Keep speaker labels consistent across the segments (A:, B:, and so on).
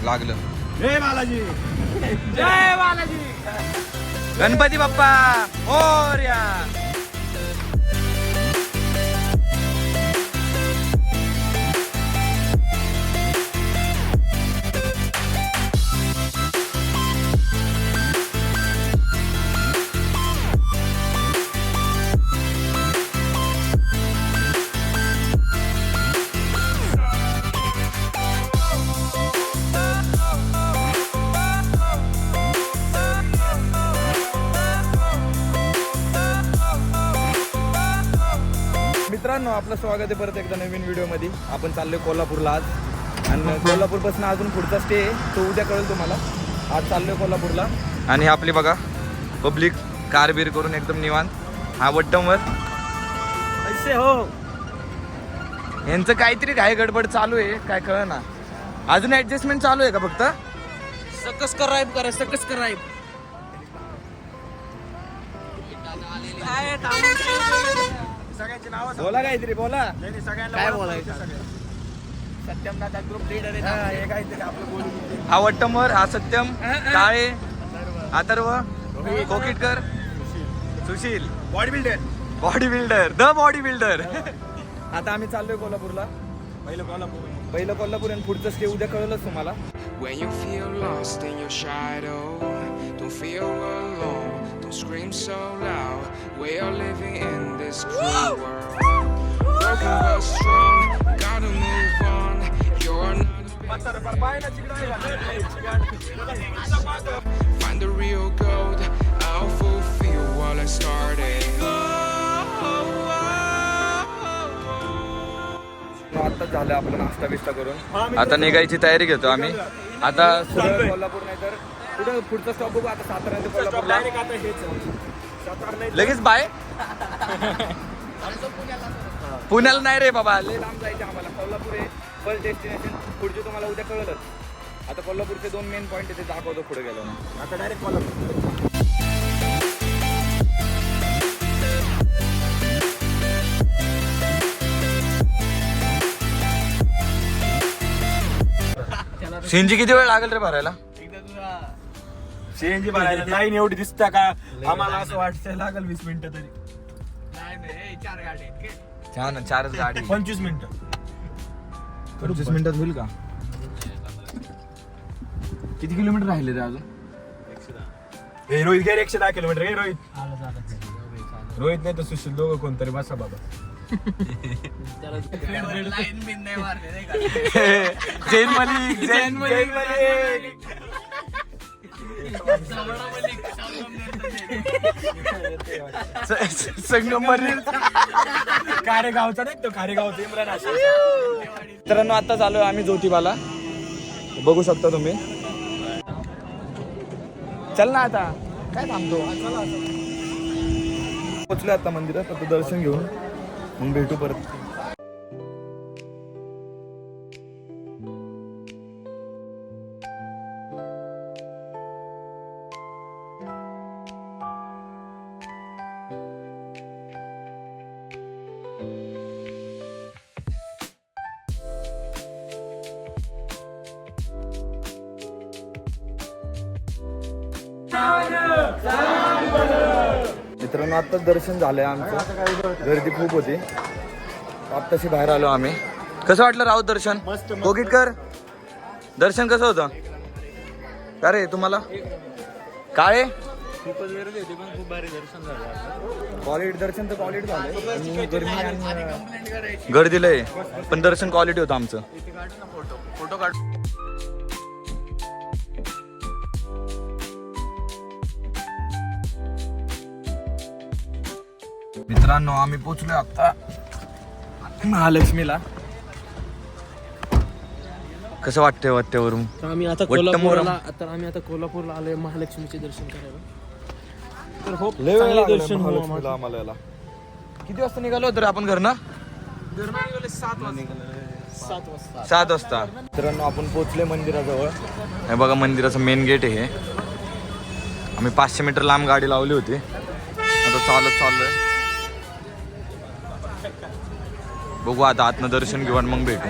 A: लागलं.
B: जय बालाजी.
C: जय बालाजी.
A: गणपती बाप्पा मोरया. मित्रांनो, आपलं स्वागत आहे परत एकदा नवीन व्हिडिओमध्ये. आपण चाललोय कोल्हापूरला आज, आणि कोल्हापूरपासून अजून पुढचा स्टे आहे तो उद्या कळेल तुम्हाला. आज चाललोय कोल्हापूरला. आणि आपली बघा पब्लिक कार बीर करून एकदम निवांत. हा वट्टमवर
B: ऐसे हो.
A: यांचं काहीतरी घाई गडबड चालू आहे, काय कळ ना. अजून ऍडजस्टमेंट चालू आहे का फक्त?
C: सकस करायब करा, सकस करायब.
B: सगळ्यांची नाव
A: बोला काहीतरी बोला.
B: सगळ्यांना
C: काय बोलायचं?
B: सत्यम दादा ग्रुप लीडर आहे. हे काहीतरी आपलं बोलू.
A: हा वट्टमवर, हा Satyam, Kale, Atharva, Kokitkar, Sushil,
B: body builder.
A: Body builder, the body builder. आता आम्ही चाललोय कोल्हापूरला. पहिलं कोल्हापूर आणि पुढचं स्टे उद्या कळलंच तुम्हाला.
D: When you feel lost in your shadow, don't feel alone, don't scream so loud. We are living in this cruel world. Broken but strong, gotta move on. You're not find the real gold. I'll fulfill what I started.
A: आता झालं आपलं नाश्ता बिस्ता करून आता निघायची तयारी घेतो आम्ही. आता सरळ कोल्हापूर नाही तर पुढे पुढचा स्टॉप बघू. आता सातारा ते कोल्हापूरला लगेच बाय. पुण्याला नाही रे बाबा, लय लांब जायचं आम्हाला. कोल्हापूर आहे फर्स्ट डेस्टिनेशन. पुढचे तुम्हाला उद्या कळलंच. आता कोल्हापूरचे 2 मेन पॉईंट आहे, ते दाखवतो पुढे गेलो ना.
B: आता डायरेक्ट कोल्हापूर.
A: सीएनजी किती वेळ लागेल रे भरायला?
B: सीएनजी भरायला लाईन एवढी दिसता का? आम्हाला असं वाटतं लागेल 20 मिनिटं तरी.
C: नाही 4 गाडी.
A: छान, 4 गाडी.
B: 25 मिनिटं.
A: 25 मिनिटात होईल का? किती किलोमीटर राहिले रे अजून?
B: हे रोहित गेले 110 किलोमीटर. हे रोहित नाही तर सुशील, दोघं कोणतरी बसा बाबा.
C: लाईन बिन नाही मारले नाही का?
A: जैन मलिक,
B: जैन मलिक.
A: संगमनेर
B: कारेगावचा नाही तो, कारेगावचा इम्रान असेल.
A: मित्रांनो, आता चालू आहे आम्ही ज्योतिबाला. बघू शकता तुम्ही. चल ना आता, काय थांबतो. पोचलो आता मंदिरात. आता दर्शन घेऊन मग भेटू परत. मित्रांनो, आत्ताच दर्शन झालंय आमचं. गर्दी खूप होती. आत्ताशी बाहेर आलो आम्ही. कसं वाटलं राऊत दर्शन? कोकिटकर, दर्शन कसं होतं? का रे तुम्हाला? काळे,
B: खूपच गर्दी होती पण खूप भारी दर्शन झालं.
A: क्वालिटी दर्शन तर क्वालिटी झालंय. गर्मी आणि गर्दी लय, पण दर्शन क्वालिटी होतं आमचं.
C: फोटो काढ.
A: मित्रांनो, आम्ही पोचलोय आता महालक्ष्मीला. कसं वाटतंय वाट्यावरून?
C: आम्ही आता कोल्हापूरला आलोय महालक्ष्मीचे दर्शन करायला. तर खूप चांगले दर्शन हो
A: आम्हाला याला. किती वाजता निघालो तर आपण घरनं? 7 वाजता. मित्रांनो, आपण पोचले मंदिराजवळ. हे बघा मंदिराचं मेन गेट आहे. आम्ही 500 मीटर लांब गाडी लावली होती. आता चालत चाललोय. बघू आता आतनं दर्शन घेऊ आणि मग भेटू.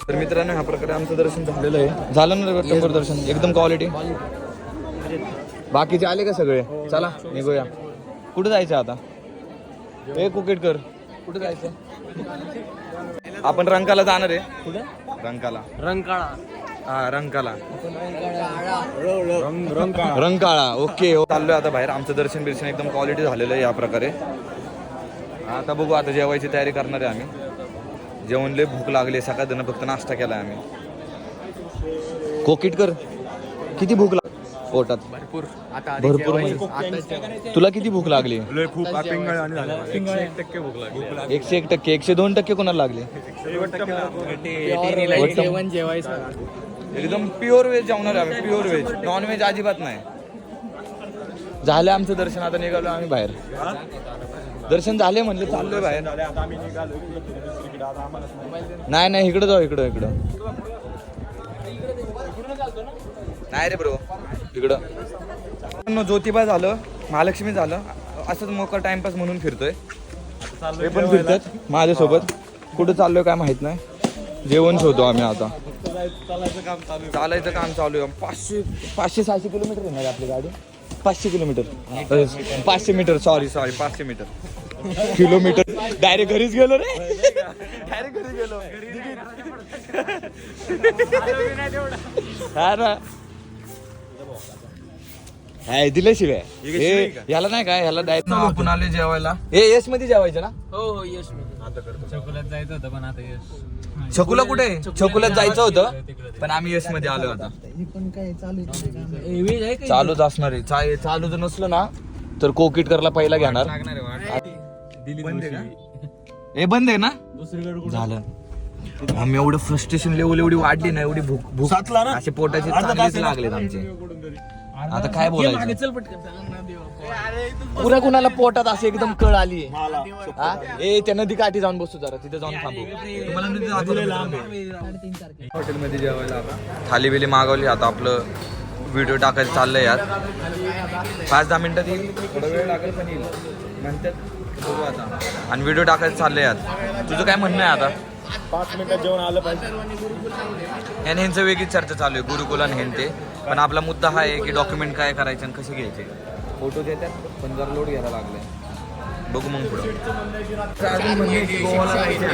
A: तर मित्रांनो, ह्या प्रकारे आमचं दर्शन झालेलं आहे. झालं ना टेम्पल दर्शन एकदम क्वालिटी. बाकीचे आले का सगळे? चला निघूया. कुठे जायचं आता? ए कुकेटकर, कुठे जायचं? आपण रंकाला जाणार आहे. कुठे? रंकाला.
C: रंकाळा.
A: हा रंकाला. रंकाळा. ओके. चाललोय आता बाहेर. आमचं दर्शन बिर्शन एकदम क्वालिटी झालेलं आहे या प्रकारे. आता बघू, आता जेवायची तयारी करणार आहे आम्ही. जेवण लय भूक लागली. सकाळी फक्त नाश्ता केलाय आम्ही. कोकिटकर, किती भूक लागली पोटात?
C: भरपूर. आता
A: भरपूर म्हणजे तुला किती भूक लागली?
B: खूप 1% भूक लागली.
A: 101%. 102% कोणाला लागली?
C: जेवण जेवायचं
A: एकदम प्युअर व्हेज जेवणार आहे आम्ही. प्युअर व्हेज, नॉन व्हेज अजिबात नाही. झालं आमचं दर्शन. आता निघालो आम्ही बाहेर. दर्शन झाले म्हणले, चाललोय बाहेर. नाही नाही, इकडं जाऊ. इकडं नाही रे ब्रो, इकडं. ज्योतिबा झालं, महालक्ष्मी झालं. असंच मोका टाइमपास म्हणून फिरतोय. हे पण फिरतात माझ्यासोबत. कुठं चाललोय काय माहित नाही. जेवण शोधतो आम्ही आता. चालायचं काम चालू आहे. 500-600 किलोमीटर येणार आपली गाडी. 500 kilometre. 500 metre. Sorry 500 metre. Kilometre. Direct घरीच गेलो रे. डायरेक्ट घरी गेलो. हा ना. दिल्याशिवाय याला नाही काय, ह्याला द्यायचं. आपण आले जेवायला. यश मध्ये जेवायचं ना?
C: हो यश. छकुल्यात जायचं होतं पण आता यश.
A: छकुला कुठे? छकुल्यात जायचं होतं पण आम्ही यश मध्ये आलो. आता चालूच असणार आहे. चालू जर नसलं ना तर कोकिट करला पहिला घेणार. हे बंद आहे ना? झालं. आम्ही एवढं फ्रस्ट्रेशन लेवल एवढी वाढली ना, एवढी भूक असे पोटाचे चांगलेच लागलेत आमचे. आता काय बोलायचं?
C: चल पटकन.
A: पुऱ्या कुणाला पोटात असे एकदम कळ आली. ए त्या नदी काठी जाऊन बसू जरा, तिथे जाऊन थांबू. हॉटेलमध्ये जेवायला आता थाली बिली मागवली. आता आपलं व्हिडिओ टाकायचं चाललंय यार. 5-10 मिनिटात येईल. थोडा वेळ लागेल पण येईल म्हणतात. बघू आता. आणि व्हिडिओ टाकायचं चाललंय यार. तुझं काय म्हणणं आहे आता?
B: 5 मिनिटात जेवण आलं पाहिजे.
A: आणि ह्यांचं वेगळीच चर्चा चालू आहे, गुरुकुल आणि ह्यांचे. पण आपला मुद्दा हा आहे की डॉक्युमेंट काय करायचे आणि कसे घ्यायचे. फोटो देतात पण जरा लोड घ्यायला लागले. बघू मग पुढं. अजून म्हणणे की गोवाला जायचे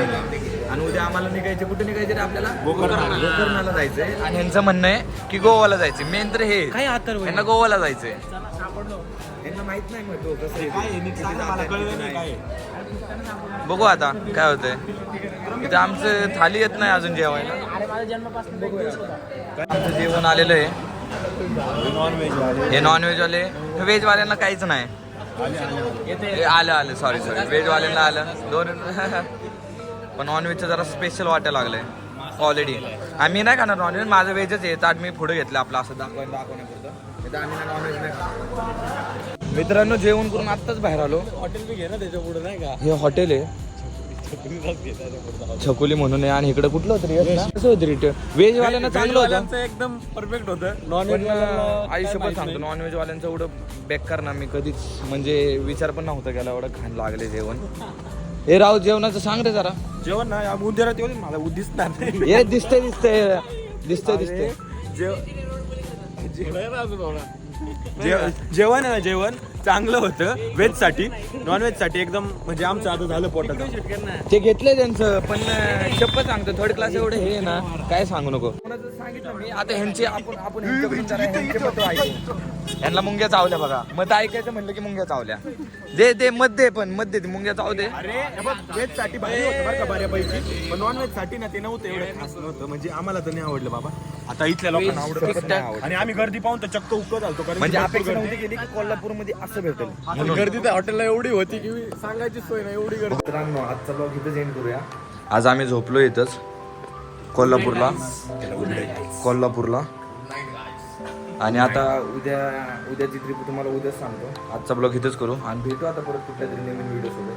A: आणि उद्या आम्हाला निघायचे. कुठे निघायचे रे आपल्याला? गोकर्णाला जायचंय. आणि ह्यांचं म्हणणं आहे की गोवाला जायचे. मेन तर हे यांना गोवाला जायचंय. यांना माहित नाही मग तो कसं. बघू आता काय होतंय. इथे आमचं थाली येत नाही अजून जेवायला. आमचं जेवण आलेलं आहे. हे नॉनव्हेज वाले. व्हेज वाल्यांना काहीच नाही. आलं सॉरी व्हेज वाल्यांना आलं 2. पण नॉनव्हेजचं जरा स्पेशल वाटायला लागलंय ऑलरेडी. आम्ही नाही खाणार नॉनव्हेज. माझं व्हेजच आहे. ताट मी पुढे घेतलं आपलं असं दाखवण्यापुरतं. आम्ही नॉनव्हेज नाही खात. मित्रांनो, जेवण करून आत्ताच बाहेर आलो.
C: हॉटेल बी घे ना त्याच्या पुढे, नाही का?
A: हे हॉटेल आहे छकुली म्हणून आहे. आणि इकडे कुठलं होतं रे? कसं होतं रे? व्हेज वाल्यांना चांगलं होतं,
B: एकदम परफेक्ट होतं.
A: नॉनव्हेज आयुष्यभर सांगतो नॉनव्हेज वाल्यांचं एवढं बेकार ना मी कधीच म्हणजे विचार पण नव्हता केला. एवढं खाण लागले जेवण. हे राव जेवणाचं सांग रे जरा.
B: जेवण ना उद्या येऊ मला दिसणार नाही.
A: हे दिसतंय
B: जेवण आहे ना, जेवण चांगलं होतं व्हेज साठी. नॉन व्हेज साठी एकदम म्हणजे आमचं आता झालं पोटात.
A: ते घेतलंय त्यांचं. पण शप्पथ सांगतो थर्ड क्लास एवढं हे ना काय सांगू नको. सांगितलं मी आता ह्यांचे आपण ह्यांचे मत ऐकू. यांना मुंग्या चावल्या बघा. मत ऐकायचं म्हणलं की मुंग्या चावल्या. दे मत दे. पण मत दे मुंग्या चावू दे.
B: अरे व्हेज साठी भारी होतं बरं का बऱ्यापैकी. पण नॉन व्हेज साठी ना ते नव्हतं एवढं खास नव्हतं. म्हणजे आम्हाला तर नाही आवडलं बाबा. आता इथल्या लोकांना आवडत. आणि आम्ही गर्दी पाहून तर चक्क उकत आलतो.
A: म्हणजे अपेक्षा नव्हती केली की कोल्हापूरमध्ये असं भेटेल.
C: गर्दी त्या हॉटेलला एवढी होती की सांगायची सोय नाही. एवढी गर्दी.
A: मित्रांनो, आजचा ब्लॉग इथंच एंड करूया. आज आम्ही झोपलो इथंच. कोल्हापूरला कोल्हापूरला. आणि आता उद्याची ट्रिप तुम्हाला उद्याच सांगतो. आजचा ब्लॉग इथेच करू आणि भेटू आता परत कुठल्या तरी नवीन व्हिडिओ सोबत.